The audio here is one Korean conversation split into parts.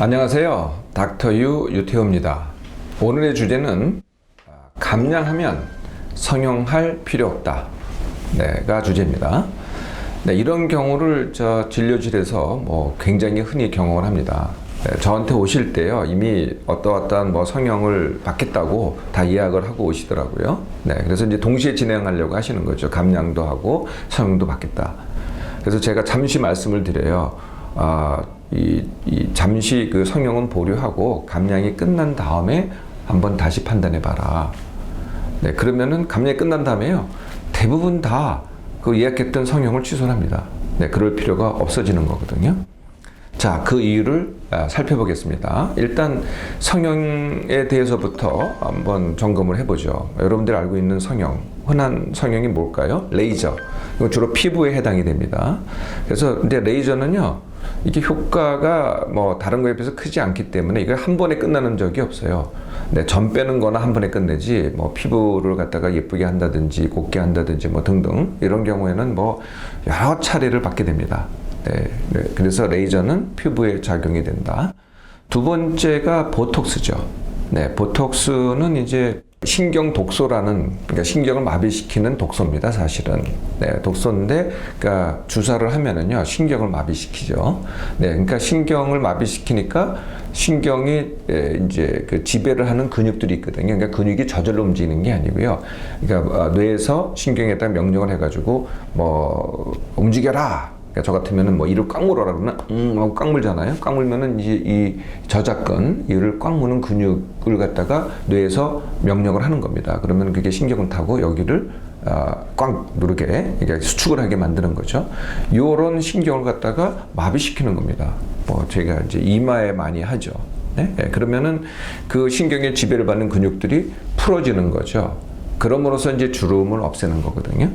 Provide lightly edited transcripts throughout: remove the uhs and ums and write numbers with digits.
안녕하세요. 닥터유 유태호입니다. 오늘의 주제는 감량하면 성형할 필요 없다. 가 주제입니다. 이런 경우를 진료실에서 굉장히 흔히 경험을 합니다. 저한테 오실 때요, 이미 어떠한 성형을 받겠다고 다 예약을 하고 오시더라고요. 그래서 이제 동시에 진행하려고 하시는 거죠. 감량도 하고 성형도 받겠다. 그래서 제가 잠시 말씀을 드려요. 잠시 그 성형은 보류하고 감량이 끝난 다음에 한번 다시 판단해 봐라. 그러면은 감량이 끝난 다음에요, 대부분 다 그 예약했던 성형을 취소합니다. 그럴 필요가 없어지는 거거든요. 자, 그 이유를 살펴보겠습니다. 일단 성형에 대해서부터 한번 점검을 해보죠. 여러분들이 알고 있는 성형, 흔한 성형이 뭘까요? 레이저. 이거 주로 피부에 해당이 됩니다. 그래서 근데 레이저는요, 이게 효과가 다른 거에 비해서 크지 않기 때문에 이거 한 번에 끝나는 적이 없어요. 점 빼는 거나 한 번에 끝내지, 피부를 갖다가 예쁘게 한다든지 곱게 한다든지 등등 이런 경우에는 여러 차례를 받게 됩니다. 그래서 레이저는 피부에 작용이 된다. 두 번째가 보톡스죠. 보톡스는 이제 신경 독소라는, 그러니까 신경을 마비시키는 독소입니다, 사실은. 독소인데, 그러니까 주사를 하면은요, 신경을 마비시키죠. 그러니까 신경을 마비시키니까 신경이 이제 그 지배를 하는 근육들이 있거든요. 그러니까 근육이 저절로 움직이는 게 아니고요. 그러니까 뇌에서 신경에다 명령을 해가지고 움직여라. 저 같으면은 이를 꽉 물어라 그러면 하고 꽉 물잖아요. 꽉 물면은 이제 이 저작근, 이를 꽉 무는 근육을 갖다가 뇌에서 명령을 하는 겁니다. 그러면 그게 신경을 타고 여기를 꽉 누르게, 그러니까 수축을 하게 만드는 거죠. 요런 신경을 갖다가 마비시키는 겁니다. 제가 이제 이마에 많이 하죠. 그러면은 그 신경의 지배를 받는 근육들이 풀어지는 거죠. 그럼으로써 이제 주름을 없애는 거거든요.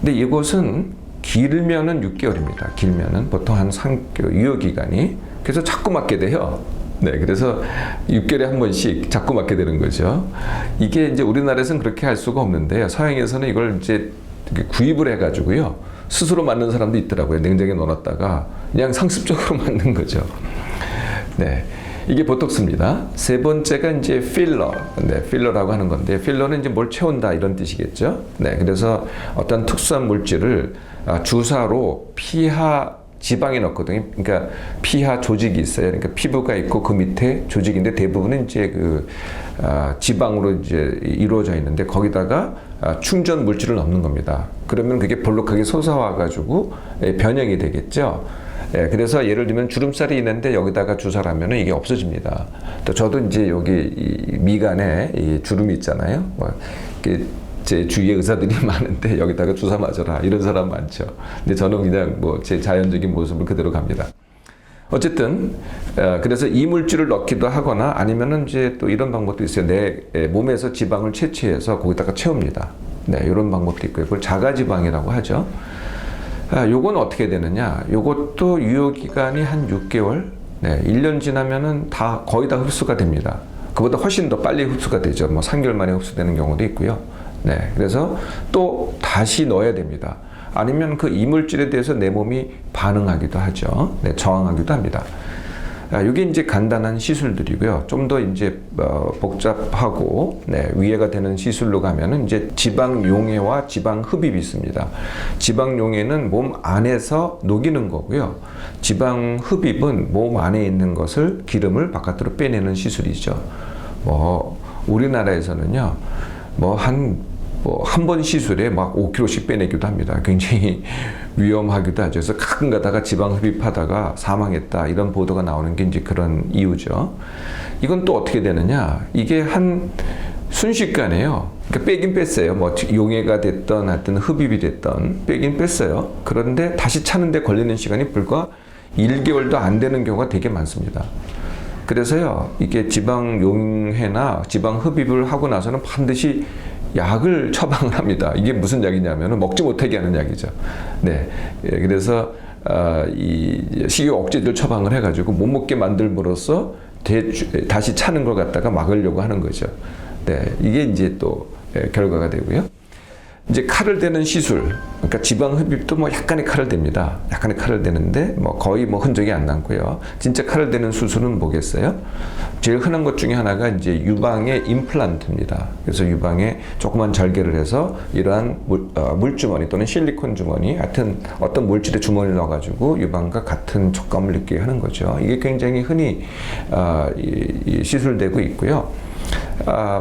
근데 이것은 길면은 6개월입니다. 길면은 보통 한 유효기간이. 그래서 자꾸 맞게 돼요. 그래서 6개월에 한 번씩 자꾸 맞게 되는 거죠. 이게 이제 우리나라에서는 그렇게 할 수가 없는데요. 서양에서는 이걸 이제 구입을 해가지고요, 스스로 맞는 사람도 있더라고요. 냉장고에 넣어놨다가 그냥 상습적으로 맞는 거죠. 이게 보톡스입니다. 세 번째가 이제 필러. 필러라고 하는 건데, 필러는 이제 뭘 채운다 이런 뜻이겠죠. 그래서 어떤 특수한 물질을 주사로 피하 지방에 넣거든요. 그러니까 피하 조직이 있어요. 그러니까 피부가 있고 그 밑에 조직인데 대부분은 이제 지방으로 이제 이루어져 있는데 거기다가 충전 물질을 넣는 겁니다. 그러면 그게 볼록하게 솟아와 가지고 변형이 되겠죠. 그래서 예를 들면 주름살이 있는데 여기다가 주사를 하면 이게 없어집니다. 또 저도 이제 여기 이 미간에 이 주름이 있잖아요. 제 주위에 의사들이 많은데 여기다가 주사 맞아라 이런 사람 많죠. 근데 저는 그냥 제 자연적인 모습을 그대로 갑니다. 어쨌든 그래서 이 물질을 넣기도 하거나 아니면은 이제 또 이런 방법도 있어요. 내 몸에서 지방을 채취해서 거기다가 채웁니다. 이런 방법도 있고요. 그걸 자가지방이라고 하죠. 요건 어떻게 되느냐? 요것도 유효기간이 한 6개월, 1년 지나면은 거의 다 흡수가 됩니다. 그보다 훨씬 더 빨리 흡수가 되죠. 3개월 만에 흡수되는 경우도 있고요. 그래서 또 다시 넣어야 됩니다. 아니면 그 이물질에 대해서 내 몸이 반응하기도 하죠. 저항하기도 합니다. 이게 이제 간단한 시술들이고요. 좀 더 이제 복잡하고 위해가 되는 시술로 가면은 이제 지방 용해와 지방 흡입이 있습니다. 지방 용해는 몸 안에서 녹이는 거고요. 지방 흡입은 몸 안에 있는 것을 기름을 바깥으로 빼내는 시술이죠. 우리나라에서는요, 한 번 시술에 5kg씩 빼내기도 합니다. 굉장히 위험하기도 하죠. 그래서 가끔 가다가 지방 흡입하다가 사망했다 이런 보도가 나오는 게 이제 그런 이유죠. 이건 또 어떻게 되느냐? 이게 한 순식간에요. 그러니까 빼긴 뺐어요. 용해가 됐던 하여튼 흡입이 됐던 빼긴 뺐어요. 그런데 다시 차는데 걸리는 시간이 불과 1개월도 안 되는 경우가 되게 많습니다. 그래서요, 이게 지방 용해나 지방 흡입을 하고 나서는 반드시 약을 처방을 합니다. 이게 무슨 약이냐면 먹지 못하게 하는 약이죠. 그래서 이 식욕 억제제를 처방을 해가지고 못 먹게 만들므로써 다시 차는 걸 갖다가 막으려고 하는 거죠. 이게 이제 또 결과가 되고요. 이제 칼을 대는 시술, 그러니까 지방 흡입도 뭐 약간의 칼을 댑니다. 약간의 칼을 대는데 뭐 거의 뭐 흔적이 안 남고요. 진짜 칼을 대는 수술은 뭐겠어요? 제일 흔한 것 중에 하나가 이제 유방의 임플란트입니다. 그래서 유방에 조그만 절개를 해서 이러한 물주머니 또는 실리콘 주머니, 하여튼 어떤 물질의 주머니를 넣어가지고 유방과 같은 촉감을 느끼게 하는 거죠. 이게 굉장히 흔히 시술되고 있고요.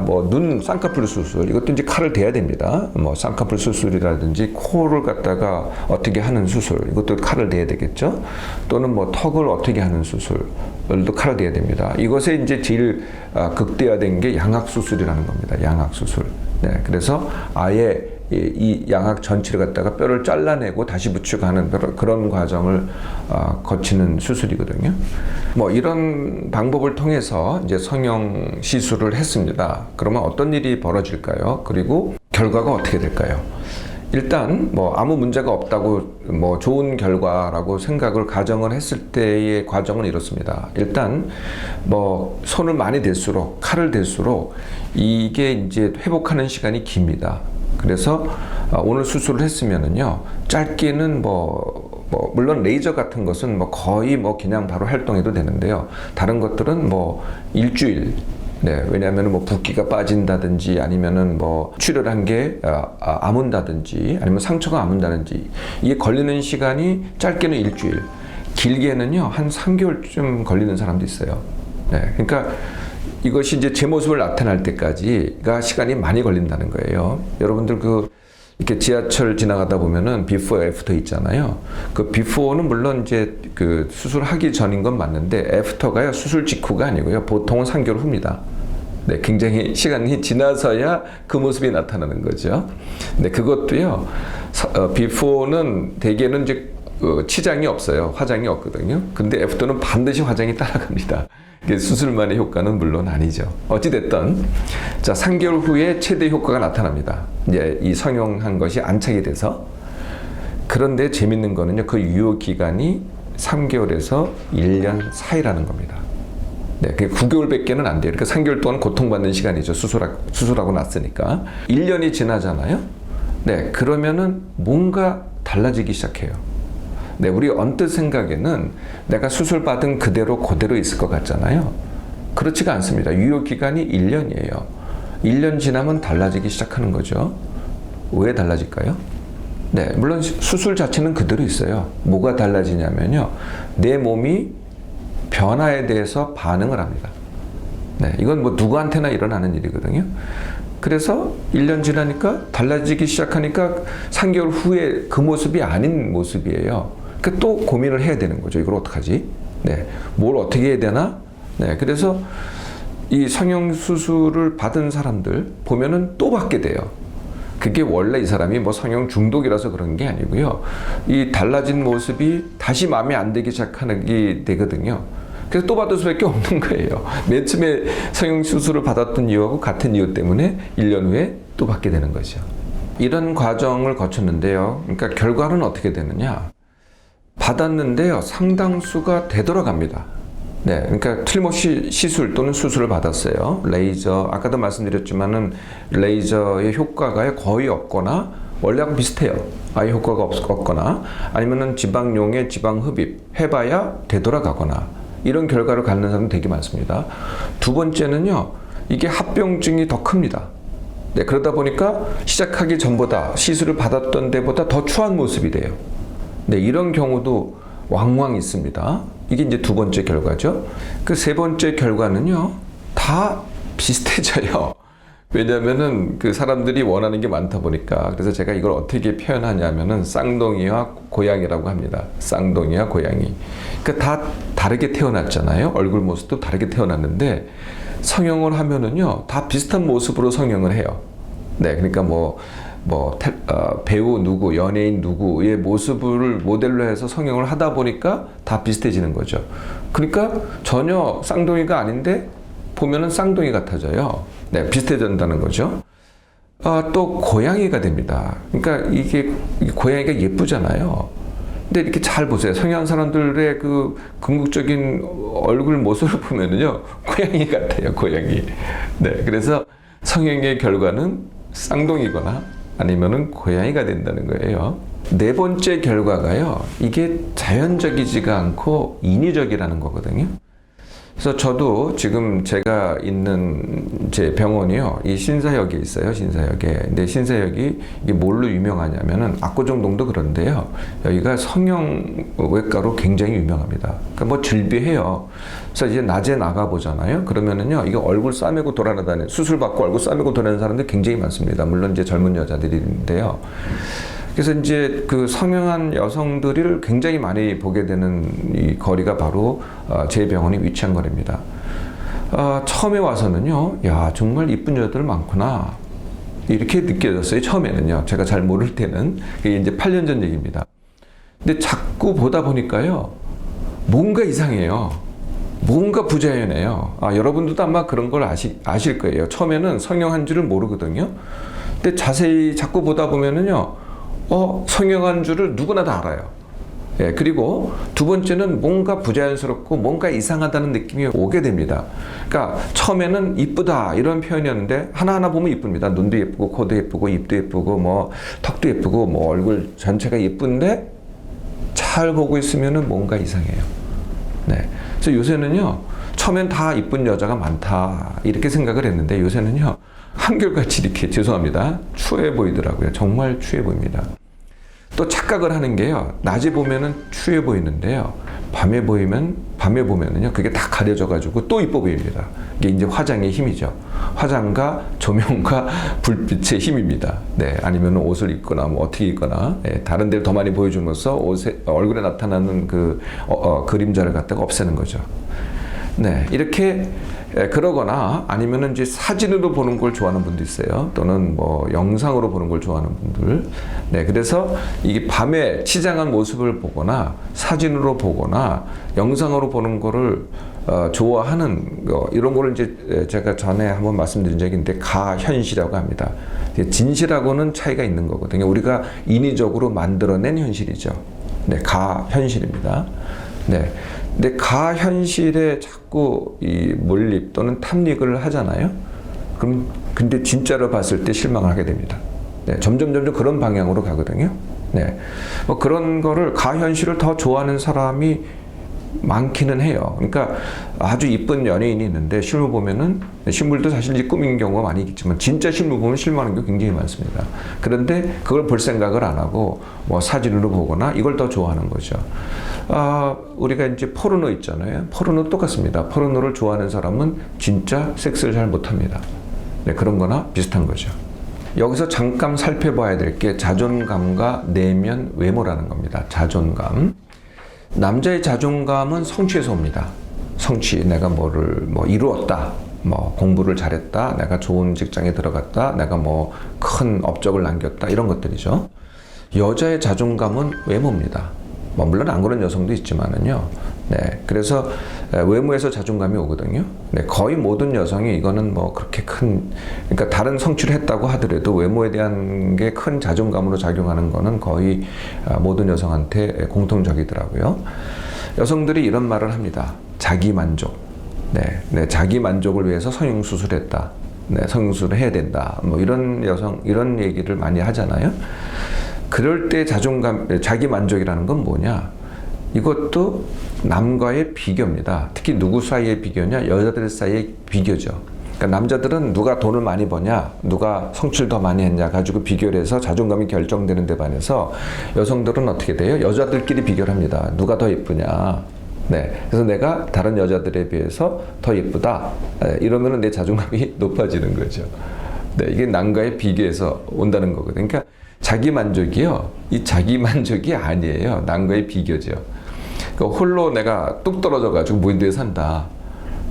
뭐 눈 쌍꺼풀 수술, 이것도 이제 칼을 대야 됩니다. 뭐 쌍꺼풀 수술이라든지 코를 갖다가 어떻게 하는 수술, 이것도 칼을 대야 되겠죠. 또는 뭐 턱을 어떻게 하는 수술도 칼을 대야 됩니다. 이것에 이제 제일 극대화된 게 양악 수술이라는 겁니다. 양악 수술. 네, 그래서 아예 이 양악 전체를 갖다가 뼈를 잘라내고 다시 붙여가는 그런 과정을 거치는 수술이거든요. 뭐 이런 방법을 통해서 이제 성형 시술을 했습니다. 그러면 어떤 일이 벌어질까요? 그리고 결과가 어떻게 될까요? 일단 뭐 아무 문제가 없다고 뭐 좋은 결과라고 생각을 가정을 했을 때의 과정은 이렇습니다. 일단 뭐 손을 많이 댈수록, 칼을 댈수록 이게 이제 회복하는 시간이 깁니다. 그래서 오늘 수술을 했으면은요, 짧게는 물론 레이저 같은 것은 뭐 거의 뭐 그냥 바로 활동해도 되는데요. 다른 것들은 뭐 일주일, 네, 왜냐하면 뭐 붓기가 빠진다든지 아니면은 뭐 출혈한 게 아문다든지 아니면 상처가 아문다든지, 이게 걸리는 시간이 짧게는 일주일, 길게는요 한 3개월쯤 걸리는 사람도 있어요. 네, 그러니까 이것이 이제 제 모습을 나타날 때까지가 시간이 많이 걸린다는 거예요. 여러분들 이렇게 지하철 지나가다 보면은 비포 애프터 있잖아요. 그 비포는 물론 이제 그 수술하기 전인 건 맞는데 애프터가요, 수술 직후가 아니고요. 보통은 3개월 후입니다. 네, 굉장히 시간이 지나서야 그 모습이 나타나는 거죠. 네, 그것도요, 비포는 대개는 이제 치장이 없어요. 화장이 없거든요. 근데 애프터는 반드시 화장이 따라갑니다. 수술만의 효과는 물론 아니죠. 어찌됐든, 자, 3개월 후에 최대 효과가 나타납니다. 이제 이 성형한 것이 안착이 돼서. 그런데 재밌는 거는요, 그 유효 기간이 3개월에서 1년 사이라는 겁니다. 네, 9개월밖에는 안 돼요. 그러니까 3개월 동안 고통받는 시간이죠. 수술하고 났으니까. 1년이 지나잖아요. 네, 그러면은 뭔가 달라지기 시작해요. 네, 우리 언뜻 생각에는 내가 수술받은 그대로 있을 것 같잖아요. 그렇지가 않습니다. 유효 기간이 1년이에요. 1년 지나면 달라지기 시작하는 거죠. 왜 달라질까요? 네, 물론 수술 자체는 그대로 있어요. 뭐가 달라지냐면요, 내 몸이 변화에 대해서 반응을 합니다. 네, 이건 뭐 누구한테나 일어나는 일이거든요. 그래서 1년 지나니까 달라지기 시작하니까 3개월 후에 그 모습이 아닌 모습이에요. 그러니까 또 고민을 해야 되는 거죠. 이걸 어떡하지? 네, 뭘 어떻게 해야 되나? 네, 그래서 이 성형 수술을 받은 사람들 보면은 또 받게 돼요. 그게 원래 이 사람이 뭐 성형 중독이라서 그런 게 아니고요. 이 달라진 모습이 다시 마음에 안 들기 시작하게 되거든요. 그래서 또 받을 수밖에 없는 거예요. 맨 처음에 성형 수술을 받았던 이유하고 같은 이유 때문에 1년 후에 또 받게 되는 거죠. 이런 과정을 거쳤는데요. 그러니까 결과는 어떻게 되느냐? 받았는데요, 상당수가 되돌아갑니다. 네, 그러니까 틀림없이 시술 또는 수술을 받았어요. 레이저, 아까도 말씀드렸지만은 레이저의 효과가 거의 없거나 원래하고 비슷해요. 아예 효과가 없거나 아니면은 지방용의 지방 흡입 해봐야 되돌아가거나, 이런 결과를 갖는 사람은 되게 많습니다. 두 번째는요, 이게 합병증이 더 큽니다. 네, 그러다 보니까 시작하기 전보다 시술을 받았던 데보다 더 추한 모습이 돼요. 네, 이런 경우도 왕왕 있습니다. 이게 이제 두 번째 결과죠. 그 세 번째 결과는요, 다 비슷해져요. 왜냐면은 그 사람들이 원하는 게 많다 보니까. 그래서 제가 이걸 어떻게 표현하냐면은 쌍둥이와 고양이라고 합니다. 쌍둥이와 고양이. 그러니까 다 다르게 태어났잖아요. 얼굴 모습도 다르게 태어났는데 성형을 하면은요, 다 비슷한 모습으로 성형을 해요. 네, 그러니까 배우 누구, 연예인 누구의 모습을 모델로 해서 성형을 하다 보니까 다 비슷해지는 거죠. 그러니까 전혀 쌍둥이가 아닌데 보면은 쌍둥이 같아져요. 네, 비슷해진다는 거죠. 또 고양이가 됩니다. 그러니까 이게 고양이가 예쁘잖아요. 근데 이렇게 잘 보세요. 성형한 사람들의 그 궁극적인 얼굴 모습을 보면은요, 고양이 같아요, 고양이. 네, 그래서 성형의 결과는 쌍둥이거나 아니면은 고양이가 된다는 거예요. 네 번째 결과가요. 이게 자연적이지가 않고 인위적이라는 거거든요. 그래서 저도 지금 제가 있는 제 병원이요. 이 신사역에 있어요. 신사역에. 근데 신사역이 이게 뭘로 유명하냐면은 압구정동도 그런데요. 여기가 성형외과로 굉장히 유명합니다. 그러니까 뭐 즐비해요. 그래서 이제 낮에 나가보잖아요. 그러면은요. 이게 얼굴 싸매고 돌아다니는, 수술 받고 얼굴 싸매고 돌아다니는 사람들 굉장히 많습니다. 물론 이제 젊은 여자들인데요. 그래서 이제 그 성형한 여성들을 굉장히 많이 보게 되는 이 거리가 바로 제 병원이 위치한 거리입니다. 처음에 와서는요, 야, 정말 이쁜 여자들 많구나. 이렇게 느껴졌어요. 처음에는요. 제가 잘 모를 때는. 이게 이제 8년 전 얘기입니다. 근데 자꾸 보다 보니까요, 뭔가 이상해요. 뭔가 부자연해요. 여러분들도 아마 그런 걸 아실 거예요. 처음에는 성형한 줄을 모르거든요. 근데 자세히 자꾸 보다 보면은요, 성형한 줄을 누구나 다 알아요. 예, 그리고 두 번째는 뭔가 부자연스럽고 뭔가 이상하다는 느낌이 오게 됩니다. 그러니까 처음에는 이쁘다 이런 표현이었는데 하나하나 보면 이쁩니다. 눈도 예쁘고 코도 예쁘고 입도 예쁘고 뭐 턱도 예쁘고 뭐 얼굴 전체가 예쁜데 잘 보고 있으면은 뭔가 이상해요. 네. 그래서 요새는요. 처음엔 다 이쁜 여자가 많다 이렇게 생각을 했는데 요새는요. 한결같이 이렇게 죄송합니다. 추해 보이더라고요. 정말 추해 보입니다. 또 착각을 하는 게요. 낮에 보면은 추해 보이는데요. 밤에 보면은요. 그게 다 가려져 가지고 또 이뻐 보입니다. 이게 이제 화장의 힘이죠. 화장과 조명과 불빛의 힘입니다. 네. 아니면 옷을 입거나 뭐 어떻게 입거나 다른 데를 더 많이 보여줌으로써 얼굴에 나타나는 그 그림자를 갖다가 없애는 거죠. 네. 이렇게 그러거나 아니면은 이제 사진으로 보는 걸 좋아하는 분도 있어요. 또는 뭐 영상으로 보는 걸 좋아하는 분들. 네, 그래서 이게 밤에 치장한 모습을 보거나 사진으로 보거나 영상으로 보는 거를 좋아하는 거 이런 거를 이제 제가 전에 한번 말씀드린 적이 있는데 가현실이라고 합니다. 진실하고는 차이가 있는 거거든요. 우리가 인위적으로 만들어낸 현실이죠. 네, 가현실입니다. 네. 근데 가현실에 자꾸 이 몰입 또는 탐닉을 하잖아요. 그럼 근데 진짜로 봤을 때 실망을 하게 됩니다. 네, 점점 그런 방향으로 가거든요. 네, 뭐 그런 거를 가현실을 더 좋아하는 사람이 많기는 해요. 그러니까 아주 이쁜 연예인이 있는데 실물 보면은 실물도 사실 이제 꾸민 경우가 많이 있겠지만 진짜 실물 보면 실망하는 게 굉장히 많습니다. 그런데 그걸 볼 생각을 안 하고 뭐 사진으로 보거나 이걸 더 좋아하는 거죠. 우리가 이제 포르노 있잖아요. 포르노 똑같습니다. 포르노를 좋아하는 사람은 진짜 섹스를 잘 못합니다. 네, 그런 거나 비슷한 거죠. 여기서 잠깐 살펴봐야 될 게 자존감과 내면 외모라는 겁니다. 자존감. 남자의 자존감은 성취에서 옵니다. 성취, 내가 뭐를 이루었다. 뭐 공부를 잘했다. 내가 좋은 직장에 들어갔다. 내가 뭐 큰 업적을 남겼다. 이런 것들이죠. 여자의 자존감은 외모입니다. 물론 안 그런 여성도 있지만은요. 네. 그래서 외모에서 자존감이 오거든요. 네. 거의 모든 여성이 이거는 뭐 그렇게 그러니까 다른 성취를 했다고 하더라도 외모에 대한 게 큰 자존감으로 작용하는 거는 거의 모든 여성한테 공통적이더라고요. 여성들이 이런 말을 합니다. 자기 만족. 네. 네. 자기 만족을 위해서 성형수술했다. 네. 성형수술을 해야 된다. 뭐 이런 얘기를 많이 하잖아요. 그럴 때 자기 만족이라는 건 뭐냐? 이것도 남과의 비교입니다. 특히 누구 사이의 비교냐? 여자들 사이의 비교죠. 그러니까 남자들은 누가 돈을 많이 버냐, 누가 성취를 더 많이 했냐 가지고 비교를 해서 자존감이 결정되는 데 반해서 여성들은 어떻게 돼요? 여자들끼리 비교를 합니다. 누가 더 예쁘냐? 네. 그래서 내가 다른 여자들에 비해서 더 예쁘다. 이러면은 내 자존감이 높아지는 거죠. 네. 이게 남과의 비교에서 온다는 거거든요. 그러니까 자기 만족이요. 이 자기 만족이 아니에요. 남과의 비교죠. 그러니까 홀로 내가 뚝 떨어져가지고 무인도에 산다.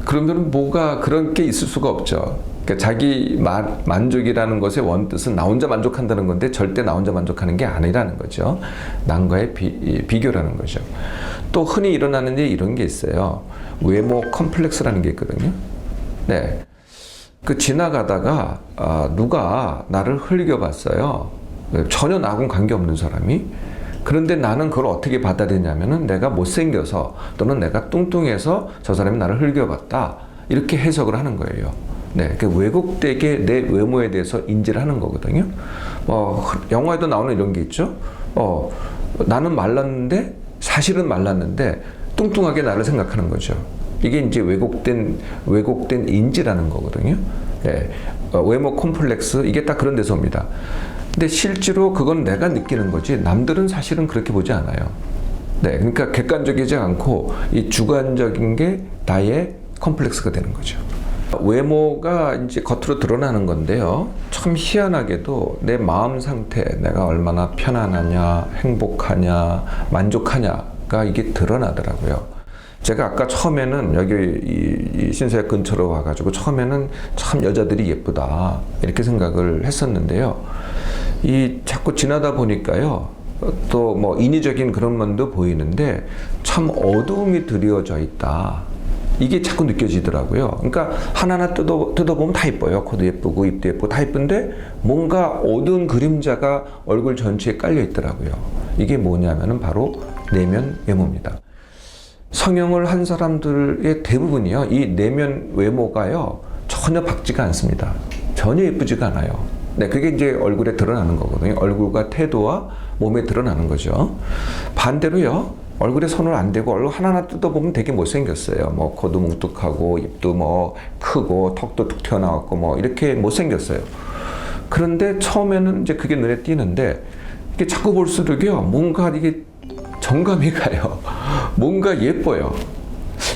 그러면 뭐가 그런 게 있을 수가 없죠. 그러니까 자기 만족이라는 것의 원뜻은 나 혼자 만족한다는 건데 절대 나 혼자 만족하는 게 아니라는 거죠. 남과의 비교라는 거죠. 또 흔히 일어나는 게 이런 게 있어요. 외모 컴플렉스라는 게 있거든요. 네. 지나가다가 누가 나를 흘겨봤어요. 전혀 나하고는 관계없는 사람이. 그런데 나는 그걸 어떻게 받아들이냐면은 내가 못생겨서 또는 내가 뚱뚱해서 저 사람이 나를 흘겨봤다. 이렇게 해석을 하는 거예요. 네, 그 왜곡되게 내 외모에 대해서 인지를 하는 거거든요. 영화에도 나오는 이런 게 있죠. 나는 말랐는데 사실은 말랐는데 뚱뚱하게 나를 생각하는 거죠. 이게 이제 왜곡된 인지라는 거거든요. 네, 외모 콤플렉스 이게 딱 그런 데서 옵니다. 근데 실제로 그건 내가 느끼는 거지 남들은 사실은 그렇게 보지 않아요. 네, 그러니까 객관적이지 않고 이 주관적인 게 나의 콤플렉스가 되는 거죠. 외모가 이제 겉으로 드러나는 건데요. 참 희한하게도 내 마음 상태, 내가 얼마나 편안하냐, 행복하냐, 만족하냐가 이게 드러나더라고요. 제가 아까 처음에는 여기 이 신사역 근처로 와가지고 처음에는 참 여자들이 예쁘다 이렇게 생각을 했었는데요. 이 자꾸 지나다 보니까요. 또 뭐 인위적인 그런 면도 보이는데 참 어두움이 드리워져 있다. 이게 자꾸 느껴지더라고요. 그러니까 하나하나 뜯어보면 다 예뻐요. 코도 예쁘고 입도 예쁘고 다 예쁜데 뭔가 어두운 그림자가 얼굴 전체에 깔려 있더라고요. 이게 뭐냐면은 바로 내면 외모입니다. 성형을 한 사람들의 대부분이요. 이 내면 외모가요. 전혀 밝지가 않습니다. 전혀 예쁘지가 않아요. 네, 그게 이제 얼굴에 드러나는 거거든요. 얼굴과 태도와 몸에 드러나는 거죠. 반대로요. 얼굴에 손을 안 대고 얼굴 하나하나 뜯어보면 되게 못생겼어요. 뭐 코도 뭉툭하고 입도 뭐 크고 턱도 툭 튀어나왔고 뭐 이렇게 못생겼어요. 그런데 처음에는 이제 그게 눈에 띄는데 이게 자꾸 볼수록요. 뭔가 이게 정감이 가요. 뭔가 예뻐요.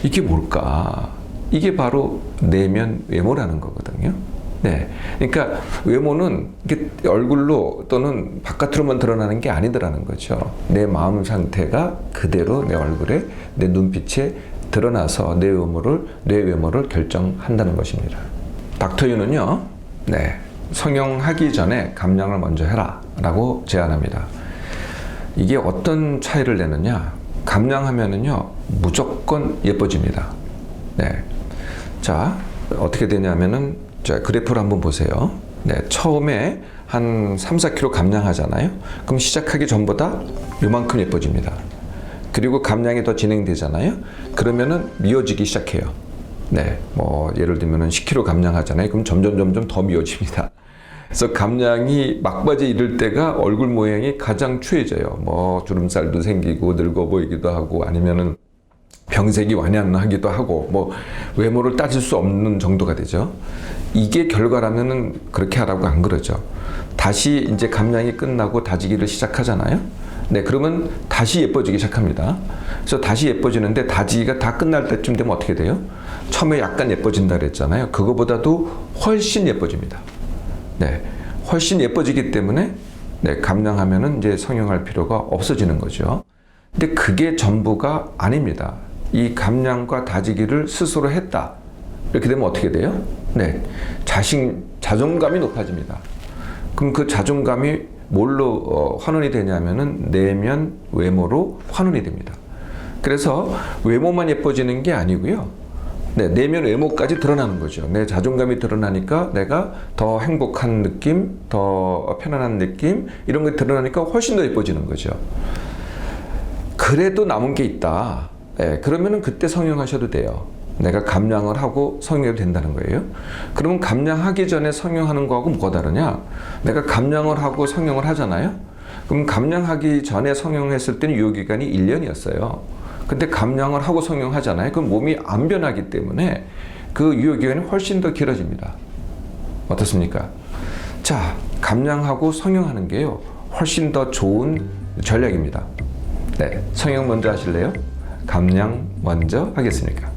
이게 뭘까? 이게 바로 내면 외모라는 거거든요. 네. 그러니까 외모는 이게 얼굴로 또는 바깥으로만 드러나는 게 아니더라는 거죠. 내 마음 상태가 그대로 내 얼굴에, 내 눈빛에 드러나서 내 외모를 결정한다는 것입니다. 닥터유는요, 네. 성형하기 전에 감량을 먼저 해라 라고 제안합니다. 이게 어떤 차이를 내느냐? 감량하면은요, 무조건 예뻐집니다. 네. 자, 어떻게 되냐면은, 자, 그래프를 한번 보세요. 네, 처음에 한 3, 4kg 감량하잖아요. 그럼 시작하기 전보다 요만큼 예뻐집니다. 그리고 감량이 더 진행되잖아요. 그러면은 미어지기 시작해요. 네, 뭐 예를 들면은 10kg 감량하잖아요. 그럼 점점 더 미어집니다. 그래서 감량이 막바지에 이를 때가 얼굴 모양이 가장 추해져요. 뭐 주름살도 생기고 늙어 보이기도 하고 아니면은 병색이 완연하기도 하고 뭐 외모를 따질 수 없는 정도가 되죠. 이게 결과라면은 그렇게 하라고 안 그러죠. 다시 이제 감량이 끝나고 다지기를 시작하잖아요. 네, 그러면 다시 예뻐지기 시작합니다. 그래서 다시 예뻐지는데 다지기가 다 끝날 때쯤 되면 어떻게 돼요? 처음에 약간 예뻐진다 그랬잖아요. 그거보다도 훨씬 예뻐집니다. 네, 훨씬 예뻐지기 때문에 네, 감량하면은 이제 성형할 필요가 없어지는 거죠. 근데 그게 전부가 아닙니다. 이 감량과 다지기를 스스로 했다. 이렇게 되면 어떻게 돼요? 네, 자존감이 높아집니다. 그럼 그 자존감이 뭘로 환원이 되냐면은 내면 외모로 환원이 됩니다. 그래서 외모만 예뻐지는 게 아니고요. 네, 내면 외모까지 드러나는 거죠. 내 자존감이 드러나니까 내가 더 행복한 느낌, 더 편안한 느낌 이런 게 드러나니까 훨씬 더 예뻐지는 거죠. 그래도 남은 게 있다. 네, 그러면은 그때 성형하셔도 돼요. 내가 감량을 하고 성형해도 된다는 거예요. 그러면 감량하기 전에 성형하는 거하고 뭐가 다르냐? 내가 감량을 하고 성형을 하잖아요. 그럼 감량하기 전에 성형했을 때는 유효기간이 1년이었어요. 근데 감량을 하고 성형하잖아요. 그럼 몸이 안 변하기 때문에 그 유효기간이 훨씬 더 길어집니다. 어떻습니까? 자, 감량하고 성형하는 게요. 훨씬 더 좋은 전략입니다. 네, 성형 먼저 하실래요? 감량 먼저 하겠습니까?